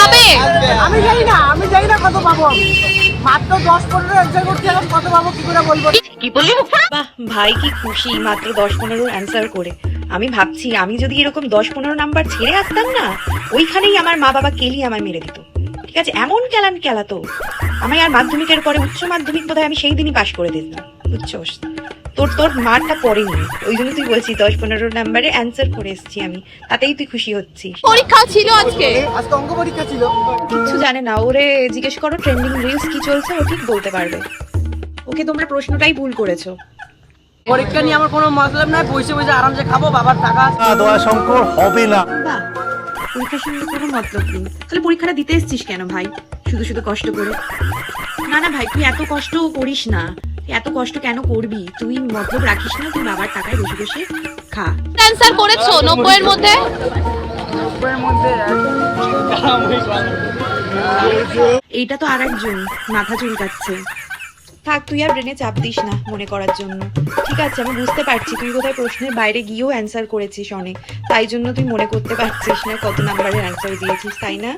পাবে? আমি জানি না কত পাবো। মাত্র 10-15 অ্যান্সার করতে এখন কত পাবো কি করে বলবো? কি বললি? বাহ, ভাই কি খুশি মাত্র 10-15 অ্যান্সার করে। আমি ভাবছি আমি যদি এরকম 10-15 নাম্বার ছেড়ে আসতাম না, ওইখানেই আমার মা বাবা কেলি আমায় মেরে দিত। ঠিক আছে, এমন কেলান কেলাতো আমি। আর মাধ্যমিকের পরে উচ্চ মাধ্যমিক বোধহয় আমি সেই দিনই পাশ করে দিতাম, বুঝছোস? তোর মারটা পড়েনি, ওই জন্য তুই বলছিস 10-15 নাম্বারে অ্যান্সার করে এসেছি আমি, তাতেই তুই খুশি হচ্ছিস। পরীক্ষা ছিল আজকে। আজকে অঙ্ক পরীক্ষা ছিল। কিচ্ছু জানে না, ওরে জিজ্ঞেস করো ট্রেন্ডিং রিলস কি চলছে, ও ঠিক বলতে পারবে। ওকে তোমরা প্রশ্নটাই ভুল করেছো। পরীক্ষা নিয়ে আমার কোনো মতলব নাই, বসে বসে আরামসে খাবো, বাবার টাকা। দয়া শঙ্কর হবে না। বাহ, পরীক্ষার সঙ্গে কোনো মতলব নেই। তাহলে পরীক্ষাটা দিতে এসেছিস কেন ভাই, শুধু শুধু কষ্ট করে? না না ভাই, তুই এত কষ্ট করিস না। তুই এত কষ্ট কেন করবি? তুই মতলব রাখিস না, তুই বাবার টাকায় বসে বসে খা। অ্যান্সার করেছো 90 এর মধ্যে? এইটা তো আরেকজন মাথা চুলকাচ্ছে। থাক, তুই আর ব্রেনে চাপ দিস না মনে করার জন্য। ঠিক আছে, আমি বুঝতে পারছি তুই বোধহয় প্রশ্নের বাইরে গিয়েও অ্যান্সার করেছিস অনেক, তাই জন্য তুই মনে করতে পারছিস না কত নাম্বারের অ্যান্সার দিয়েছিস, তাই না?